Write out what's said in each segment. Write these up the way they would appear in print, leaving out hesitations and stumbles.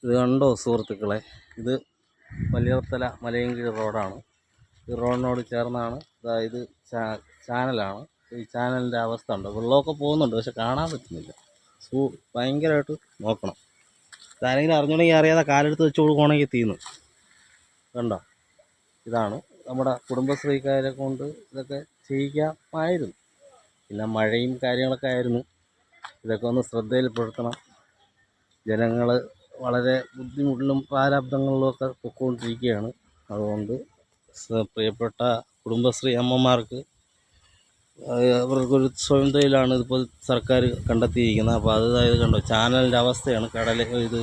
ഇത് കണ്ടോ സുഹൃത്തുക്കളെ, ഇത് വലിയർത്തല മലയൻകീഴ് റോഡാണ്. ഈ റോഡിനോട് ചേർന്നാണ് ഇത് ചാനലാണ്. ഈ ചാനലിൻ്റെ അവസ്ഥ ഉണ്ട്, വെള്ളമൊക്കെ പോകുന്നുണ്ട്, പക്ഷെ കാണാൻ പറ്റുന്നില്ല. ഭയങ്കരമായിട്ട് നോക്കണം. ഇതാരെങ്കിലും അറിഞ്ഞുണ്ടെങ്കിൽ അറിയാതെ കാലെടുത്ത് വെച്ച് കൊടുക്കുകയാണെങ്കിൽ തീർന്നു. കണ്ടോ, ഇതാണ് നമ്മുടെ കുടുംബശ്രീക്കാരെ കൊണ്ട് ഇതൊക്കെ ചെയ്യിക്കാമായിരുന്നു. പിന്നെ മഴയും കാര്യങ്ങളൊക്കെ ആയിരുന്നു. ഇതൊക്കെ ഒന്ന് ശ്രദ്ധയിൽപ്പെടുത്തണം. ജനങ്ങൾ വളരെ ബുദ്ധിമുട്ടിലും പ്രാരാബ്ദങ്ങളിലും ഒക്കെ പൊയ്ക്കൊണ്ടിരിക്കുകയാണ്. അതുകൊണ്ട് പ്രിയപ്പെട്ട കുടുംബശ്രീ അമ്മമാർക്ക് അവർക്കൊരു സ്വയം തൊഴിലാണ് ഇതിപ്പോൾ സർക്കാർ കണ്ടെത്തിയിരിക്കുന്നത്. അപ്പോൾ അതായത് കണ്ടോ, ചാനലിൻ്റെ അവസ്ഥയാണ്. ഇത്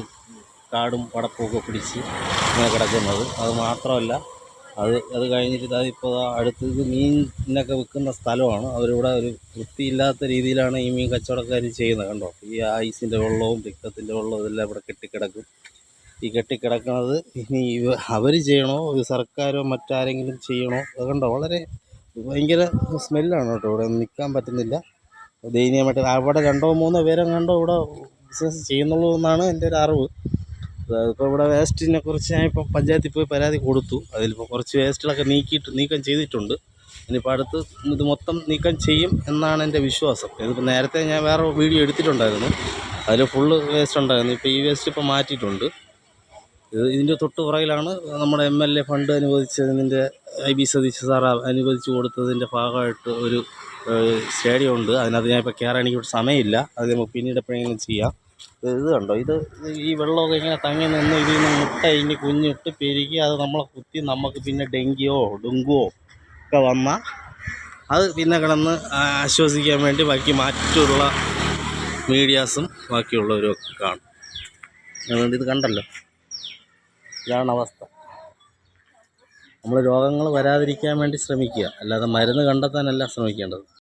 കാടും പടപ്പുമൊക്കെ പിടിച്ച് ഇങ്ങനെ കിടക്കുന്നത്. അത് മാത്രമല്ല, അത് കഴിഞ്ഞിട്ട് അതിപ്പോൾ അടുത്തത് മീനൊക്കെ വിൽക്കുന്ന സ്ഥലമാണ്. അവരിവിടെ ഒരു വൃത്തിയില്ലാത്ത രീതിയിലാണ് ഈ മീൻ കച്ചവടക്കാർ ചെയ്യുന്നത്. കണ്ടോ, ഈ ഐസിൻ്റെ വെള്ളവും തിക്തത്തിൻ്റെ വെള്ളവും ഇതെല്ലാം ഇവിടെ കെട്ടിക്കിടക്കും. ഈ കെട്ടിക്കിടക്കുന്നത് ഇനി അവർ ചെയ്യണോ, ഒരു സർക്കാരോ മറ്റാരെങ്കിലും ചെയ്യണോ? അത് കണ്ടോ, വളരെ ഭയങ്കര സ്മെല്ലാണ് കേട്ടോ. ഇവിടെ നിൽക്കാൻ പറ്റുന്നില്ല. ദയനീയമായിട്ട് അവിടെ 2-3 പേരെ കണ്ടോ ഇവിടെ ബിസിനസ് ചെയ്യുന്നുള്ളൂ എന്നാണ് എൻ്റെ ഒരു അറിവ്. ഇപ്പോൾ ഇവിടെ വേസ്റ്റിനെ കുറിച്ച് ഞാൻ ഇപ്പോൾ പഞ്ചായത്തിൽ പോയി പരാതി കൊടുത്തു. അതിലിപ്പോൾ കുറച്ച് വേസ്റ്റുകളൊക്കെ നീക്കം ചെയ്തിട്ടുണ്ട്. ഇനിയിപ്പോൾ അടുത്ത് ഇത് മൊത്തം നീക്കം ചെയ്യും എന്നാണ് എൻ്റെ വിശ്വാസം. ഇതിപ്പോൾ നേരത്തെ ഞാൻ വേറെ വീഡിയോ എടുത്തിട്ടുണ്ടായിരുന്നു, അതിൽ ഫുള്ള് വേസ്റ്റ് ഉണ്ടായിരുന്നു. ഇപ്പോൾ ഈ വേസ്റ്റ് ഇപ്പോൾ മാറ്റിയിട്ടുണ്ട്. ഇതിൻ്റെ തൊട്ട് പുറകിലാണ് നമ്മുടെ MLA ഫണ്ട് അനുവദിച്ചതിൻ്റെ IB സതീശ് സാർ അനുവദിച്ച് കൊടുത്തതിൻ്റെ ഭാഗമായിട്ട് ഒരു സ്റ്റേഡിയം ഉണ്ട്. അതിനകത്ത് ഞാൻ ഇപ്പോൾ കയറാൻ എനിക്ക് സമയമില്ല. അത് നമുക്ക് പിന്നീട് എപ്പോഴെങ്കിലും ചെയ്യാം. ഇത് കണ്ടോ, ഈ വെള്ളമൊക്കെ ഇങ്ങനെ തങ്ങി നിന്ന് ഇതിൽ നിന്ന് മുട്ട ഇനി കുഞ്ഞിട്ട് പെരുകി അത് നമ്മളെ കുത്തി നമുക്ക് പിന്നെ ഡെങ്കിയോ ഡെങ്കുവോ ഒക്കെ വന്നാൽ അത് പിന്നെ കിടന്ന് ആശ്വസിക്കാൻ വേണ്ടി ബാക്കി മറ്റുള്ള മീഡിയാസും ബാക്കിയുള്ളവരും ഒക്കെ കാണും. അതുകൊണ്ട് ഇത് കണ്ടല്ലോ, ഇതാണ് അവസ്ഥ. നമ്മൾ രോഗങ്ങൾ വരാതിരിക്കാൻ വേണ്ടി ശ്രമിക്കുക, അല്ലാതെ മരുന്ന് കണ്ടെത്താനല്ല ശ്രമിക്കേണ്ടത്.